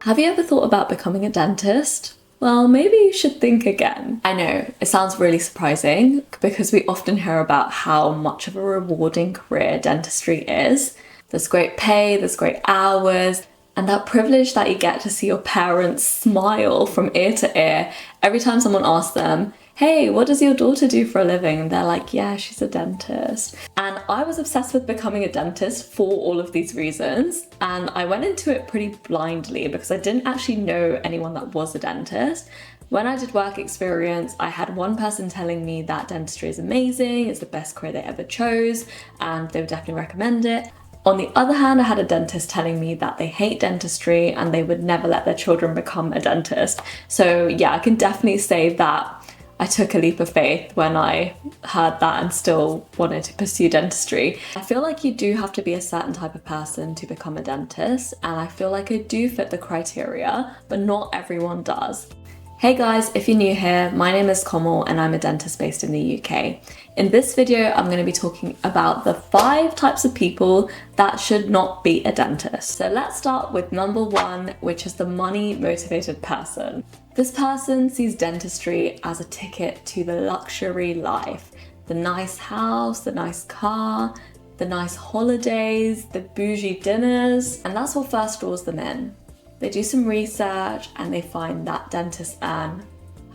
Have you ever thought about becoming a dentist? Well, maybe you should think again. I know, it sounds really surprising because we often hear about how much of a rewarding career dentistry is. There's great pay, there's great hours, and that privilege that you get to see your parents smile from ear to ear every time someone asks them, hey, what does your daughter do for a living? And they're like, yeah, she's a dentist. And I was obsessed with becoming a dentist for all of these reasons. And I went into it pretty blindly because I didn't actually know anyone that was a dentist. When I did work experience, I had one person telling me that dentistry is amazing, it's the best career they ever chose, and they would definitely recommend it. On the other hand, I had a dentist telling me that they hate dentistry and they would never let their children become a dentist. So yeah, I can definitely say that I took a leap of faith when I heard that and still wanted to pursue dentistry. I feel like you do have to be a certain type of person to become a dentist, and I feel like I do fit the criteria, but not everyone does. Hey guys, if you're new here, my name is Komal and I'm a dentist based in the UK. In this video, I'm going to be talking about the 5 types of people that should not be a dentist. So let's start with number 1, which is the money motivated person. This person sees dentistry as a ticket to the luxury life. The nice house, the nice car, the nice holidays, the bougie dinners, and that's what first draws them in. They do some research and they find that dentists earn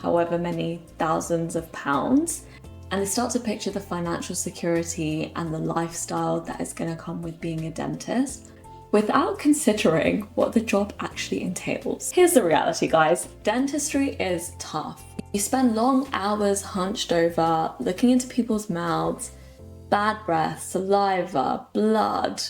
however many thousands of pounds, and they start to picture the financial security and the lifestyle that is going to come with being a dentist without considering what the job actually entails. Here's the reality, guys. Dentistry is tough. You spend long hours hunched over, looking into people's mouths, bad breath, saliva, blood,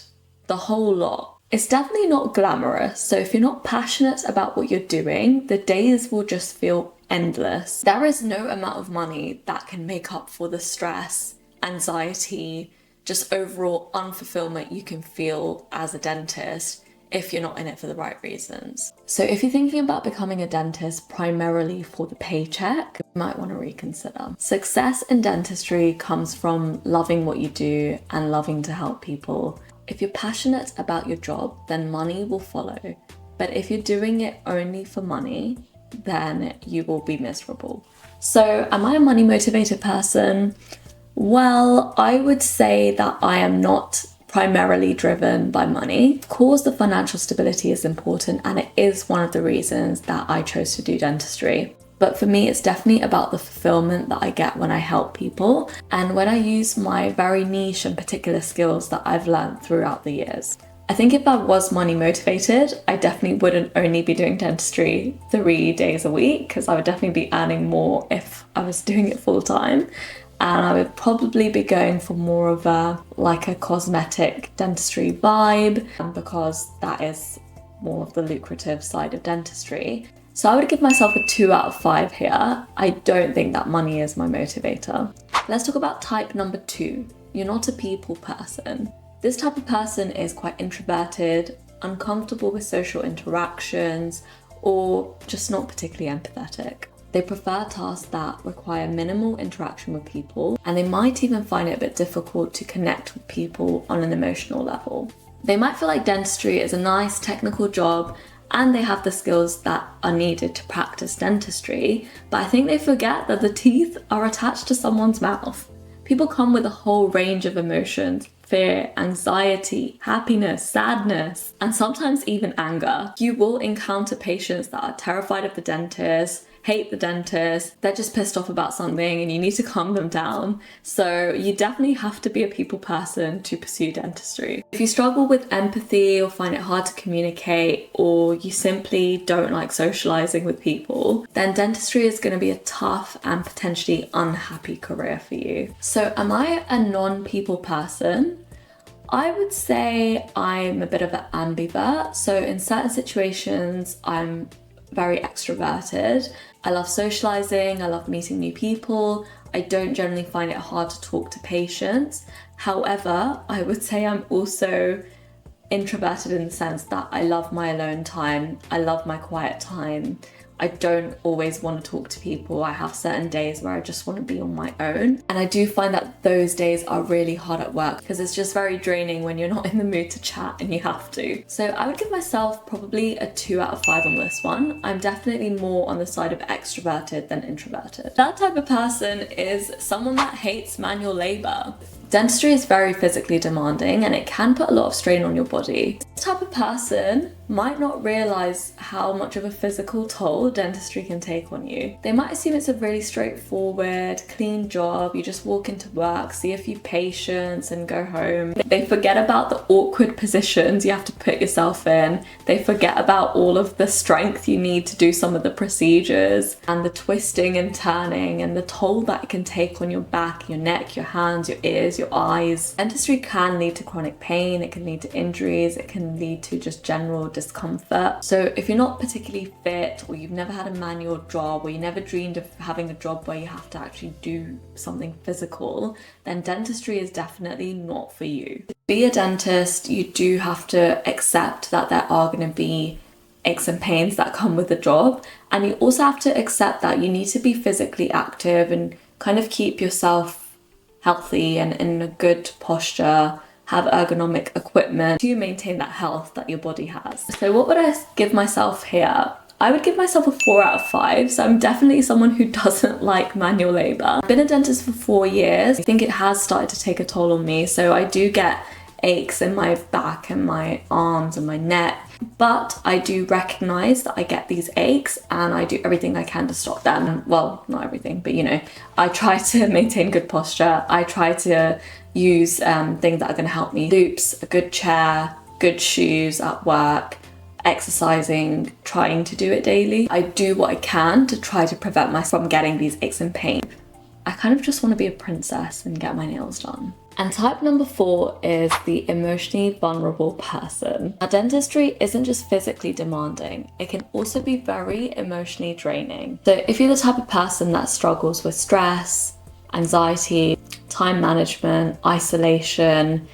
the whole lot. It's definitely not glamorous, so if you're not passionate about what you're doing, the days will just feel endless. There is no amount of money that can make up for the stress, anxiety, just overall unfulfillment you can feel as a dentist if you're not in it for the right reasons. So if you're thinking about becoming a dentist primarily for the paycheck, you might want to reconsider. Success in dentistry comes from loving what you do and loving to help people. If you're passionate about your job, then money will follow. But if you're doing it only for money, then you will be miserable. So am I a money motivated person? Well, I would say that I am not primarily driven by money. Of course, the financial stability is important, and it is one of the reasons that I chose to do dentistry. But for me, it's definitely about the fulfillment that I get when I help people and when I use my very niche and particular skills that I've learned throughout the years. I think if I was money motivated, I definitely wouldn't only be doing dentistry 3 days a week, because I would definitely be earning more if I was doing it full time. And I would probably be going for more of a cosmetic dentistry vibe, because that is more of the lucrative side of dentistry. So I would give myself a 2 out of 5 here. I don't think that money is my motivator. Let's talk about type number 2. You're not a people person. This type of person is quite introverted, uncomfortable with social interactions, or just not particularly empathetic. They prefer tasks that require minimal interaction with people, and they might even find it a bit difficult to connect with people on an emotional level. They might feel like dentistry is a nice technical job and they have the skills that are needed to practice dentistry, but I think they forget that the teeth are attached to someone's mouth. People come with a whole range of emotions: fear, anxiety, happiness, sadness, and sometimes even anger. You will encounter patients that are terrified of the dentist, hate the dentist, they're just pissed off about something and you need to calm them down. So you definitely have to be a people person to pursue dentistry. If you struggle with empathy or find it hard to communicate, or you simply don't like socializing with people, then dentistry is going to be a tough and potentially unhappy career for you. So am I a non-people person? I would say I'm a bit of an ambivert. So in certain situations, I'm very extroverted. I love socializing, I love meeting new people. I don't generally find it hard to talk to patients. However, I would say I'm also introverted in the sense that I love my alone time, I love my quiet time. I don't always want to talk to people. I have certain days where I just want to be on my own. And I do find that those days are really hard at work because it's just very draining when you're not in the mood to chat and you have to. So I would give myself probably a 2 out of 5 on this one. I'm definitely more on the side of extroverted than introverted. That type of person is someone that hates manual labor. Dentistry is very physically demanding and it can put a lot of strain on your body. This type of person might not realize how much of a physical toll dentistry can take on you. They might assume it's a really straightforward, clean job. You just walk into work, see a few patients and go home. They forget about the awkward positions you have to put yourself in. They forget about all of the strength you need to do some of the procedures and the twisting and turning and the toll that it can take on your back, your neck, your hands, your ears, your eyes. Dentistry can lead to chronic pain, it can lead to injuries, it can lead to just general discomfort. So if you're not particularly fit, or you've never had a manual job, or you never dreamed of having a job where you have to actually do something physical, then dentistry is definitely not for you. To be a dentist, you do have to accept that there are going to be aches and pains that come with the job, and you also have to accept that you need to be physically active and kind of keep yourself healthy and in a good posture, have ergonomic equipment to maintain that health that your body has. So what would I give myself here? I would give myself a 4 out of 5. So I'm definitely someone who doesn't like manual labor. I've been a dentist for 4 years. I think it has started to take a toll on me. So I do get aches in my back and my arms and my neck. But I do recognize that I get these aches and I do everything I can to stop them. Well, not everything, but I try to maintain good posture. I try to use things that are going to help me. Loops, a good chair, good shoes at work, exercising, trying to do it daily. I do what I can to try to prevent myself from getting these aches and pain. I kind of just want to be a princess and get my nails done. And type number 4 is the emotionally vulnerable person. Now, dentistry isn't just physically demanding, it can also be very emotionally draining. So if you're the type of person that struggles with stress, anxiety, time management, isolation,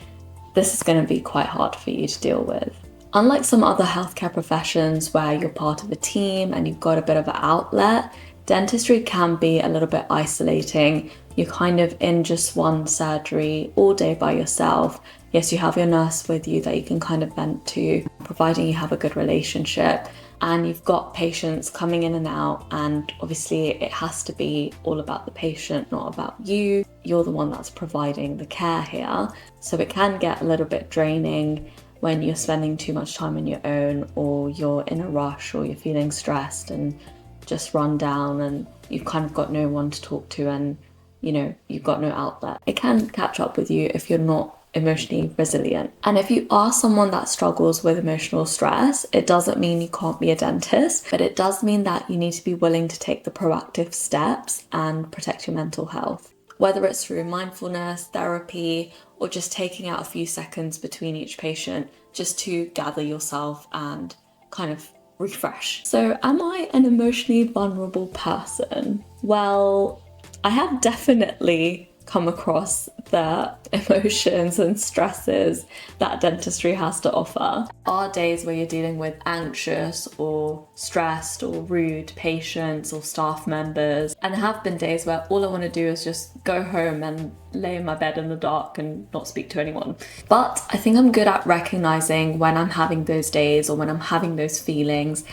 this is going to be quite hard for you to deal with. Unlike some other healthcare professions where you're part of a team and you've got a bit of an outlet, dentistry can be a little bit isolating. You're kind of in just one surgery all day by yourself. Yes, you have your nurse with you that you can kind of vent to, providing you have a good relationship. And you've got patients coming in and out, and obviously it has to be all about the patient, not about you. You're the one that's providing the care here. So it can get a little bit draining when you're spending too much time on your own, or you're in a rush, or you're feeling stressed and just run down and you've kind of got no one to talk to and you've got no outlet. It can catch up with you if you're not emotionally resilient. And if you are someone that struggles with emotional stress, it doesn't mean you can't be a dentist, but it does mean that you need to be willing to take the proactive steps and protect your mental health. Whether it's through mindfulness, therapy, or just taking out a few seconds between each patient just to gather yourself and kind of refresh. So am I an emotionally vulnerable person? Well, I have definitely come across the emotions and stresses that dentistry has to offer. There are days where you're dealing with anxious or stressed or rude patients or staff members, and there have been days where all I want to do is just go home and lay in my bed in the dark and not speak to anyone. But I think I'm good at recognizing when I'm having those days or when I'm having those feelings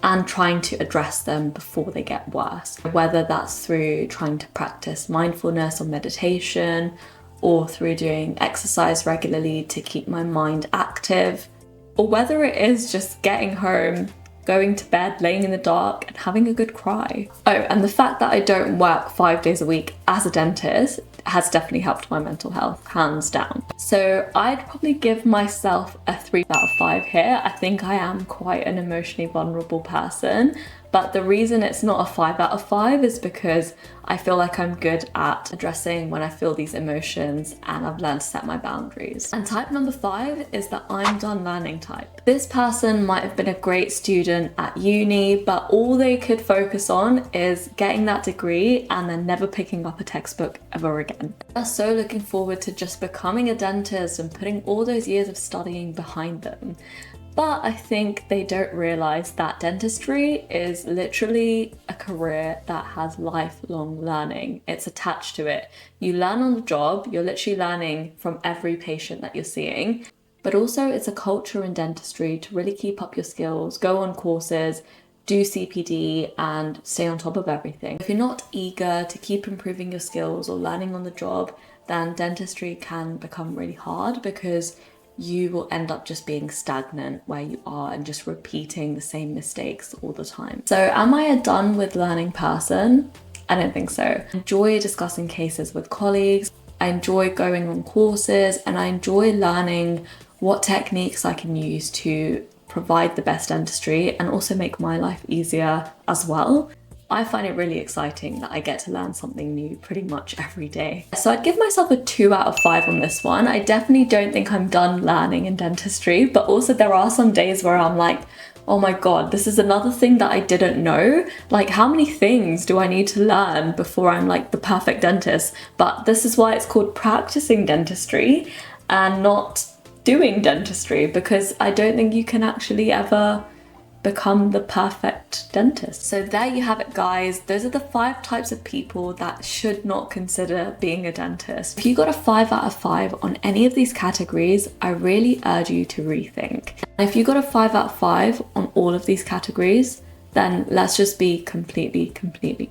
and trying to address them before they get worse. Whether that's through trying to practice mindfulness or meditation, or through doing exercise regularly to keep my mind active, or whether it is just getting home, going to bed, laying in the dark and having a good cry. Oh, and the fact that I don't work 5 days a week as a dentist has definitely helped my mental health, hands down. So I'd probably give myself a 3 out of 5 here. I think I am quite an emotionally vulnerable person, but the reason it's not a 5 out of 5 is because I feel like I'm good at addressing when I feel these emotions and I've learned to set my boundaries. And type number 5 is the I'm done learning type. This person might have been a great student at uni, but all they could focus on is getting that degree and then never picking up a textbook ever again. They're so looking forward to just becoming a dentist and putting all those years of studying behind them. But I think they don't realize that dentistry is literally a career that has lifelong learning. It's attached to it. You learn on the job, you're literally learning from every patient that you're seeing. But also it's a culture in dentistry to really keep up your skills, go on courses, do CPD and stay on top of everything. If you're not eager to keep improving your skills or learning on the job, then dentistry can become really hard because you will end up just being stagnant where you are and just repeating the same mistakes all the time. So am I a done with learning person? I don't think so. I enjoy discussing cases with colleagues. I enjoy going on courses and I enjoy learning what techniques I can use to provide the best dentistry and also make my life easier as well. I find it really exciting that I get to learn something new pretty much every day. So I'd give myself a 2 out of 5 on this one. I definitely don't think I'm done learning in dentistry, but also there are some days where I'm like, oh my God, this is another thing that I didn't know. Like, how many things do I need to learn before I'm like the perfect dentist? But this is why it's called practicing dentistry and not doing dentistry, because I don't think you can actually ever become the perfect dentist. So there you have it, guys. Those are the 5 types of people that should not consider being a dentist. If you got a 5 out of 5 on any of these categories, I really urge you to rethink. And if you got a 5 out of 5 on all of these categories, then let's just be completely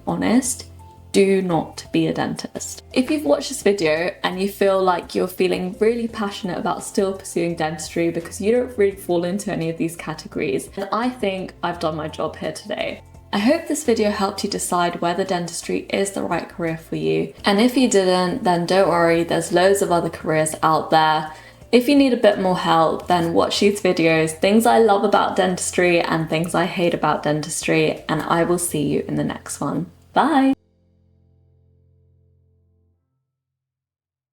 honest. Do not be a dentist. If you've watched this video and you feel like you're feeling really passionate about still pursuing dentistry because you don't really fall into any of these categories, then I think I've done my job here today. I hope this video helped you decide whether dentistry is the right career for you. And if you didn't, then don't worry, there's loads of other careers out there. If you need a bit more help, then watch these videos, things I love about dentistry and things I hate about dentistry, and I will see you in the next one. Bye!